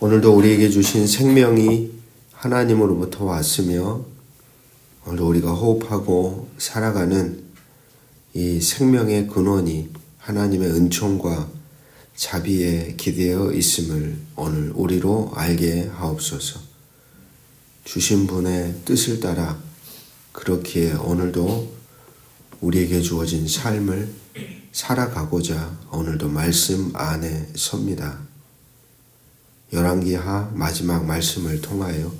오늘도 우리에게 주신 생명이 하나님으로부터 왔으며 오늘도 우리가 호흡하고 살아가는 이 생명의 근원이 하나님의 은총과 자비에 기대어 있음을 오늘 우리로 알게 하옵소서. 주신 분의 뜻을 따라 그렇기에 오늘도 우리에게 주어진 삶을 살아가고자 오늘도 말씀 안에 섭니다. 열왕기하 마지막 말씀을 통하여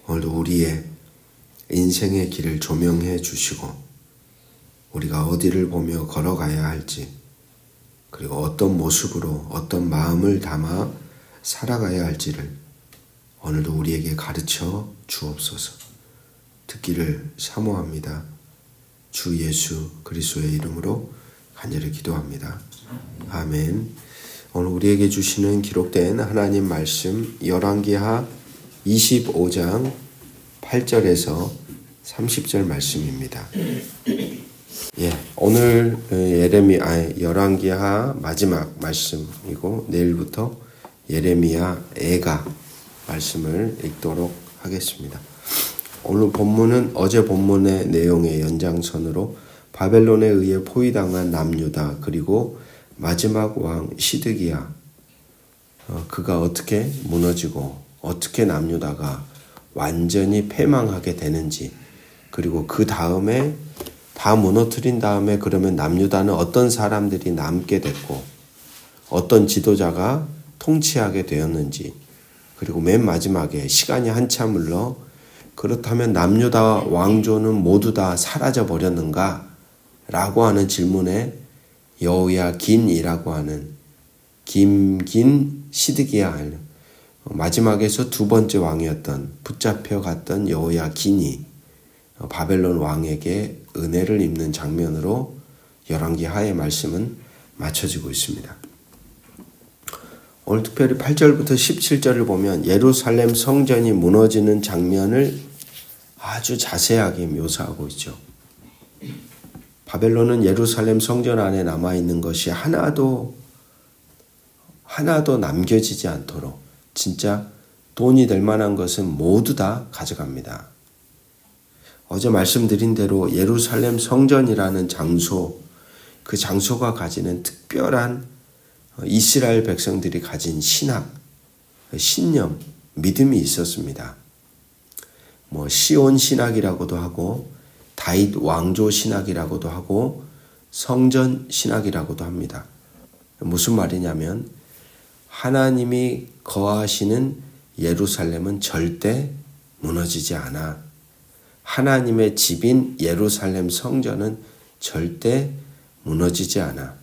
오늘도 우리의 인생의 길을 조명해 주시고 우리가 어디를 보며 걸어가야 할지 그리고 어떤 모습으로 어떤 마음을 담아 살아가야 할지를 오늘도 우리에게 가르쳐 주옵소서. 듣기를 사모합니다. 주 예수 그리스도의 이름으로 간절히 기도합니다. 아멘. 오늘 우리에게 주시는 기록된 하나님 말씀 열왕기하 25장 8절에서 30절 말씀입니다. 오늘 열왕기하 마지막 말씀이고 내일부터 예레미야 애가 말씀을 읽도록 하겠습니다. 오늘 본문은 어제 본문의 내용의 연장선으로 바벨론에 의해 포위당한 남유다 그리고 마지막 왕 시드기야 그가 어떻게 무너지고 어떻게 남유다가 완전히 패망하게 되는지 그리고 그 다음에 다 무너뜨린 다음에 그러면 남유다는 어떤 사람들이 남게 됐고 어떤 지도자가 통치하게 되었는지 그리고 맨 마지막에 시간이 한참 흘러 그렇다면 남유다 왕조는 모두 다 사라져 버렸는가? 라고 하는 질문에 여호야긴이라고 하는 김긴 시드기야 마지막에서 두 번째 왕이었던 붙잡혀 갔던 여호야긴이 바벨론 왕에게 은혜를 입는 장면으로 열왕기하의 말씀은 마쳐지고 있습니다. 오늘 특별히 8절부터 17절을 보면 예루살렘 성전이 무너지는 장면을 아주 자세하게 묘사하고 있죠. 바벨론은 예루살렘 성전 안에 남아있는 것이 하나도 남겨지지 않도록 진짜 돈이 될 만한 것은 모두 다 가져갑니다. 어제 말씀드린 대로 예루살렘 성전이라는 장소, 그 장소가 가지는 특별한 이스라엘 백성들이 가진 신학, 신념, 믿음이 있었습니다. 시온 신학이라고도 하고 다윗 왕조 신학이라고도 하고 성전 신학이라고도 합니다. 무슨 말이냐면 하나님이 거하시는 예루살렘은 절대 무너지지 않아. 하나님의 집인 예루살렘 성전은 절대 무너지지 않아.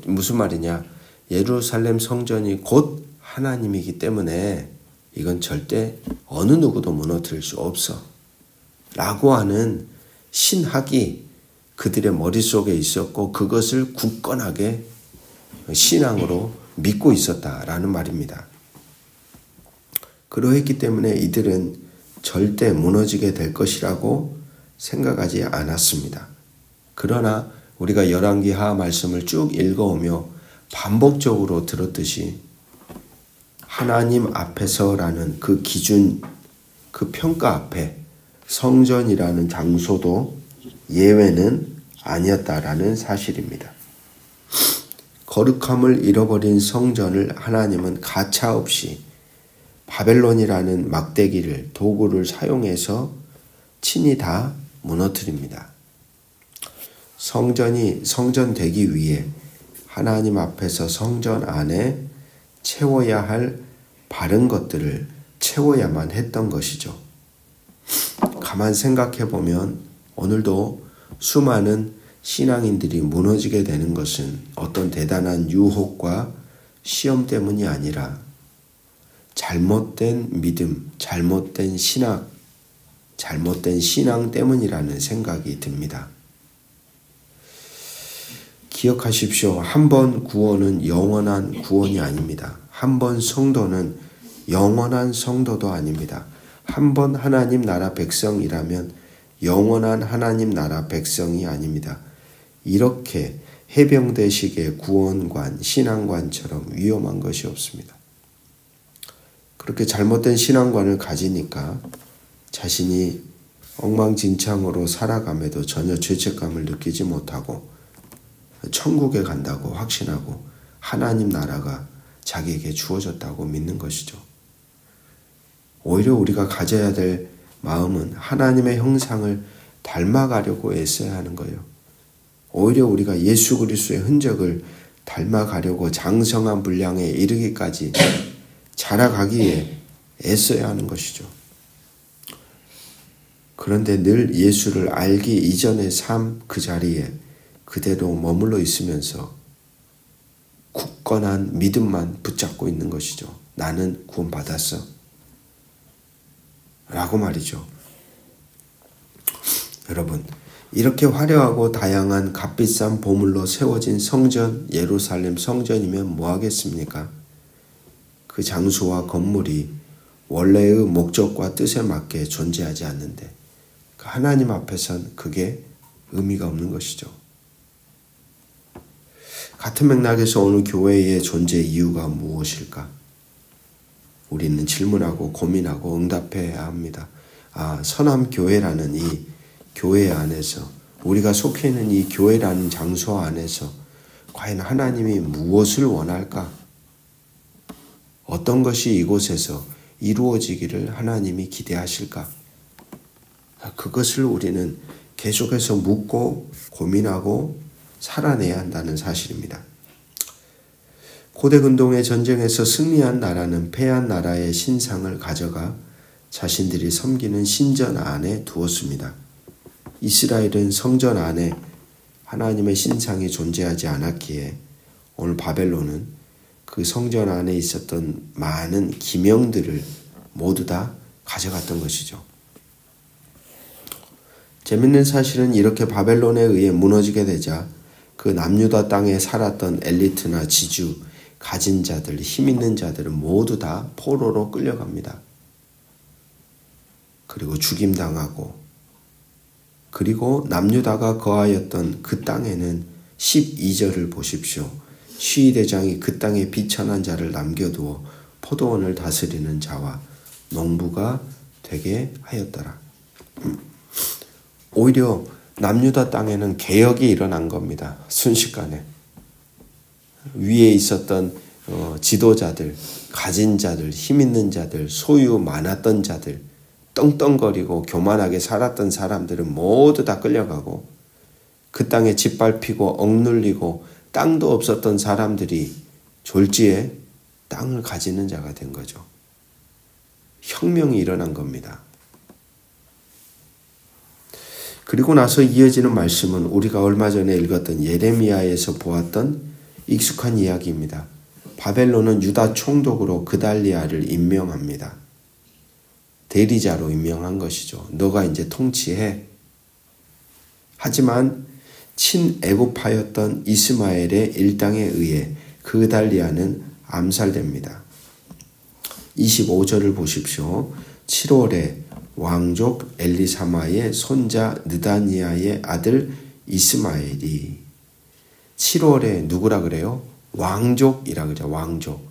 무슨 말이냐? 예루살렘 성전이 곧 하나님이기 때문에 이건 절대 어느 누구도 무너뜨릴 수 없어. 라고 하는 신학이 그들의 머릿속에 있었고 그것을 굳건하게 신앙으로 믿고 있었다라는 말입니다. 그러했기 때문에 이들은 절대 무너지게 될 것이라고 생각하지 않았습니다. 그러나 우리가 열왕기하 말씀을 쭉 읽어오며 반복적으로 들었듯이 하나님 앞에서라는 그 기준, 그 평가 앞에 성전이라는 장소도 예외는 아니었다라는 사실입니다. 거룩함을 잃어버린 성전을 하나님은 가차없이 바벨론이라는 막대기를 도구를 사용해서 친히 다 무너뜨립니다. 성전이 성전되기 위해 하나님 앞에서 성전 안에 채워야 할 바른 것들을 채워야만 했던 것이죠. 가만 생각해 보면 오늘도 수많은 신앙인들이 무너지게 되는 것은 어떤 대단한 유혹과 시험 때문이 아니라 잘못된 믿음, 잘못된 신학, 잘못된 신앙 때문이라는 생각이 듭니다. 기억하십시오. 한 번 구원은 영원한 구원이 아닙니다. 한 번 성도는 영원한 성도도 아닙니다. 한 번 하나님 나라 백성이라면 영원한 하나님 나라 백성이 아닙니다. 이렇게 해병대식의 구원관, 신앙관처럼 위험한 것이 없습니다. 그렇게 잘못된 신앙관을 가지니까 자신이 엉망진창으로 살아감에도 전혀 죄책감을 느끼지 못하고 천국에 간다고 확신하고 하나님 나라가 자기에게 주어졌다고 믿는 것이죠. 오히려 우리가 가져야 될 마음은 하나님의 형상을 닮아가려고 애써야 하는 거예요. 오히려 우리가 예수 그리스도의 흔적을 닮아가려고 장성한 분량에 이르기까지 자라가기에 애써야 하는 것이죠. 그런데 늘 예수를 알기 이전의 삶 그 자리에 그대로 머물러 있으면서 굳건한 믿음만 붙잡고 있는 것이죠. 나는 구원받았어 라고 말이죠. 여러분, 이렇게 화려하고 다양한 값비싼 보물로 세워진 성전, 예루살렘 성전이면 뭐 하겠습니까? 그 장소와 건물이 원래의 목적과 뜻에 맞게 존재하지 않는데 하나님 앞에선 그게 의미가 없는 것이죠. 같은 맥락에서 오늘 교회의 존재 이유가 무엇일까? 우리는 질문하고 고민하고 응답해야 합니다. 선함교회라는 이 교회 안에서, 우리가 속해 있는 이 교회라는 장소 안에서 과연 하나님이 무엇을 원할까? 어떤 것이 이곳에서 이루어지기를 하나님이 기대하실까? 그것을 우리는 계속해서 묻고 고민하고 살아내야 한다는 사실입니다. 고대 근동의 전쟁에서 승리한 나라는 패한 나라의 신상을 가져가 자신들이 섬기는 신전 안에 두었습니다. 이스라엘은 성전 안에 하나님의 신상이 존재하지 않았기에 오늘 바벨론은 그 성전 안에 있었던 많은 기명들을 모두 다 가져갔던 것이죠. 재밌는 사실은 이렇게 바벨론에 의해 무너지게 되자 그 남유다 땅에 살았던 엘리트나 지주, 가진 자들, 힘 있는 자들은 모두 다 포로로 끌려갑니다. 그리고 죽임당하고, 그리고 남유다가 거하였던 그 땅에는 12절을 보십시오. 시위대장이 그 땅에 비천한 자를 남겨두어 포도원을 다스리는 자와 농부가 되게 하였더라. 오히려 남유다 땅에는 개혁이 일어난 겁니다. 순식간에. 위에 있었던 지도자들, 가진 자들, 힘 있는 자들, 소유 많았던 자들, 떵떵거리고 교만하게 살았던 사람들은 모두 다 끌려가고, 그 땅에 짓밟히고 억눌리고 땅도 없었던 사람들이 졸지에 땅을 가지는 자가 된 거죠. 혁명이 일어난 겁니다. 그리고 나서 이어지는 말씀은 우리가 얼마 전에 읽었던 예레미야에서 보았던 익숙한 이야기입니다. 바벨론은 유다 총독으로 그달리아를 임명합니다. 대리자로 임명한 것이죠. 너가 이제 통치해. 하지만 친애굽파였던 이스마엘의 일당에 의해 그달리아는 암살됩니다. 25절을 보십시오. 7월에 왕족 엘리사마의 손자 느다니아의 아들 이스마엘이, 7월에 누구라 그래요? 왕족이라 그래요. 왕족.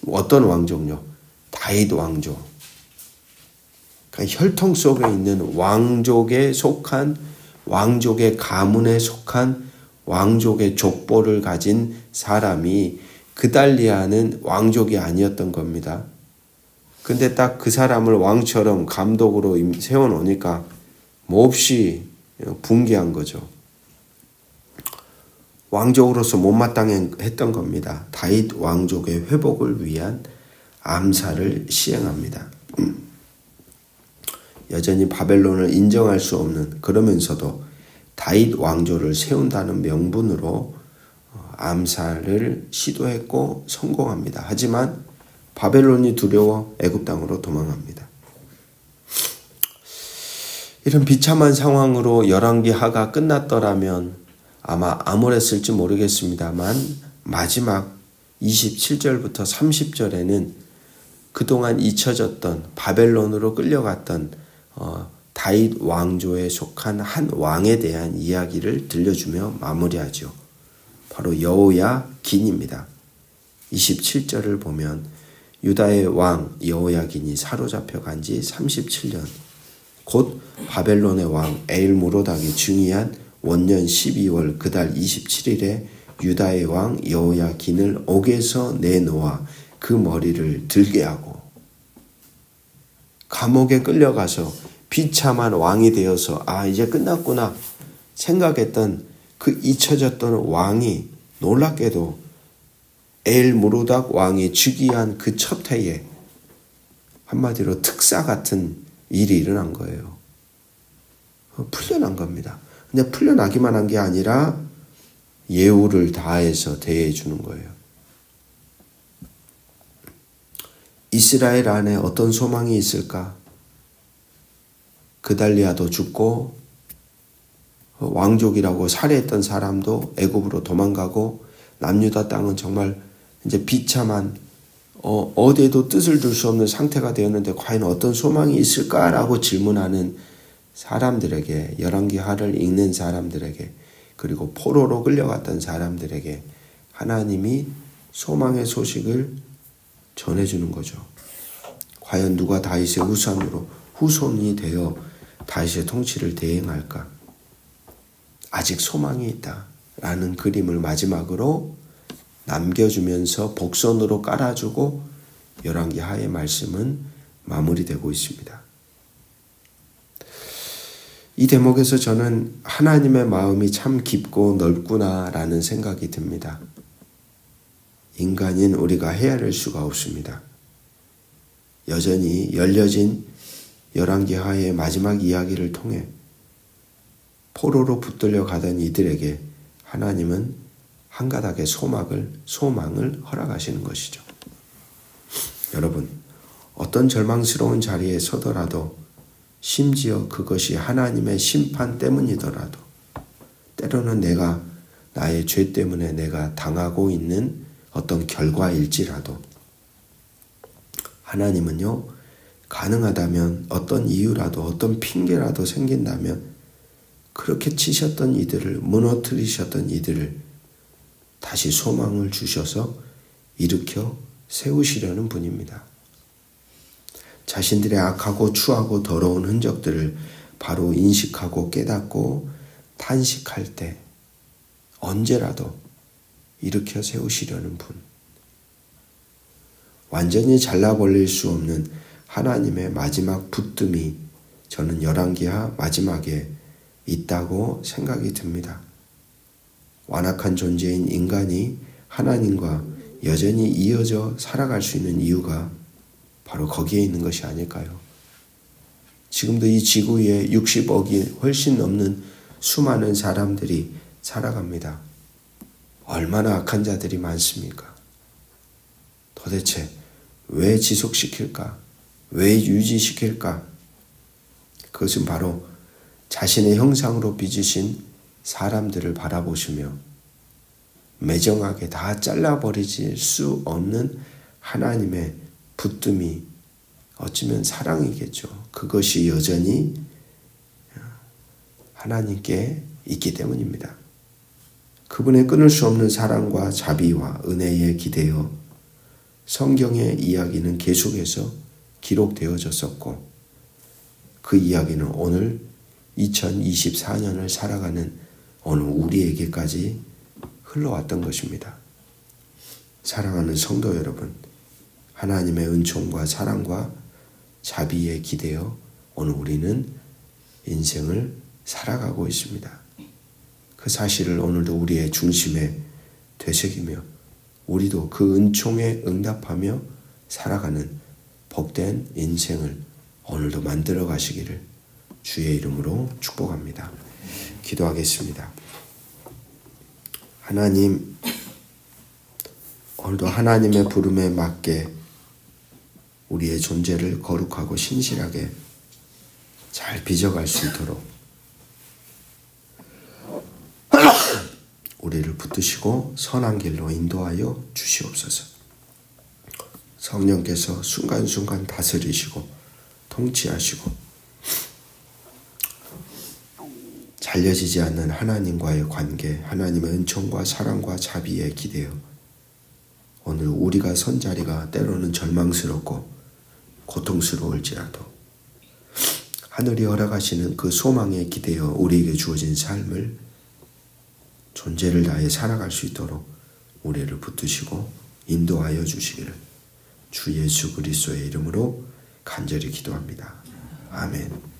어떤 왕족요? 다윗 왕족. 그러니까 혈통 속에 있는 왕족에 속한, 왕족의 가문에 속한 왕족의 족보를 가진 사람이, 그달리아는 왕족이 아니었던 겁니다. 근데 딱 그 사람을 왕처럼 감독으로 세워놓으니까 몹시 분개한 거죠. 왕족으로서 못마땅했던 겁니다. 다윗 왕족의 회복을 위한 암살을 시행합니다. 여전히 바벨론을 인정할 수 없는, 그러면서도 다윗 왕조를 세운다는 명분으로 암살을 시도했고 성공합니다. 하지만 바벨론이 두려워 애굽 땅으로 도망합니다. 이런 비참한 상황으로 열왕기하가 끝났더라면 아마 암울했을지 모르겠습니다만 마지막 27절부터 30절에는 그동안 잊혀졌던, 바벨론으로 끌려갔던 다윗 왕조에 속한 한 왕에 대한 이야기를 들려주며 마무리하죠. 바로 여호야긴입니다. 27절을 보면 유다의 왕 여호야긴이 사로잡혀 간 지 37년, 곧 바벨론의 왕 에일무로닥이 증위한 원년 12월 그달 27일에 유다의 왕 여호야긴을 옥에서 내놓아 그 머리를 들게 하고, 감옥에 끌려가서 비참한 왕이 되어서 이제 끝났구나 생각했던 그 잊혀졌던 왕이 놀랍게도 에일무로닥 왕이 즉위한 그 첫 해에 한마디로 특사 같은 일이 일어난 거예요. 풀려난 겁니다. 근데 풀려나기만 한 게 아니라 예우를 다해서 대해 주는 거예요. 이스라엘 안에 어떤 소망이 있을까? 그달리아도 죽고 왕족이라고 살해했던 사람도 애굽으로 도망가고 남유다 땅은 정말 이제 비참한 어디에도 뜻을 둘 수 없는 상태가 되었는데 과연 어떤 소망이 있을까라고 질문하는 사람들에게, 열왕기하를 읽는 사람들에게, 그리고 포로로 끌려갔던 사람들에게 하나님이 소망의 소식을 전해주는 거죠. 과연 누가 다윗의 후손이 되어 다윗의 통치를 대행할까? 아직 소망이 있다라는 그림을 마지막으로 남겨주면서 복선으로 깔아주고 열왕기하의 말씀은 마무리되고 있습니다. 이 대목에서 저는 하나님의 마음이 참 깊고 넓구나라는 생각이 듭니다. 인간인 우리가 헤아릴 수가 없습니다. 여전히 열려진 열왕기하의 마지막 이야기를 통해 포로로 붙들려 가던 이들에게 하나님은 한 가닥의 소망을 허락하시는 것이죠. 여러분, 어떤 절망스러운 자리에 서더라도, 심지어 그것이 하나님의 심판 때문이더라도, 때로는 나의 죄 때문에 내가 당하고 있는 어떤 결과일지라도, 하나님은요, 가능하다면 어떤 이유라도, 어떤 핑계라도 생긴다면 그렇게 치셨던 이들을, 무너뜨리셨던 이들을 다시 소망을 주셔서 일으켜 세우시려는 분입니다. 자신들의 악하고 추하고 더러운 흔적들을 바로 인식하고 깨닫고 탄식할 때 언제라도 일으켜 세우시려는 분. 완전히 잘라버릴 수 없는 하나님의 마지막 붙듦이 저는 열왕기하 마지막에 있다고 생각이 듭니다. 완악한 존재인 인간이 하나님과 여전히 이어져 살아갈 수 있는 이유가 바로 거기에 있는 것이 아닐까요? 지금도 이 지구 위에 60억이 훨씬 넘는 수많은 사람들이 살아갑니다. 얼마나 악한 자들이 많습니까? 도대체 왜 지속시킬까? 왜 유지시킬까? 그것은 바로 자신의 형상으로 빚으신 사람들을 바라보시며 매정하게 다 잘라버리질 수 없는 하나님의 붙듦이 어쩌면 사랑이겠죠. 그것이 여전히 하나님께 있기 때문입니다. 그분의 끊을 수 없는 사랑과 자비와 은혜에 기대어 성경의 이야기는 계속해서 기록되어졌었고, 그 이야기는 오늘 2024년을 살아가는 오늘 우리에게까지 흘러왔던 것입니다. 사랑하는 성도 여러분, 하나님의 은총과 사랑과 자비에 기대어 오늘 우리는 인생을 살아가고 있습니다. 그 사실을 오늘도 우리의 중심에 되새기며 우리도 그 은총에 응답하며 살아가는 복된 인생을 오늘도 만들어 가시기를 주의 이름으로 축복합니다. 기도하겠습니다. 하나님, 오늘도 하나님의 부름에 맞게 우리의 존재를 거룩하고 신실하게 잘 빚어갈 수 있도록 우리를 붙드시고 선한 길로 인도하여 주시옵소서. 성령께서 순간순간 다스리시고 통치하시고 잘려지지 않는 하나님과의 관계, 하나님의 은총과 사랑과 자비에 기대어 오늘 우리가 선 자리가 때로는 절망스럽고 고통스러울지라도 하늘이 허락하시는 그 소망에 기대어 우리에게 주어진 삶을 존재를 다해 살아갈 수 있도록 우리를 붙드시고 인도하여 주시기를 주 예수 그리스도의 이름으로 간절히 기도합니다. 아멘.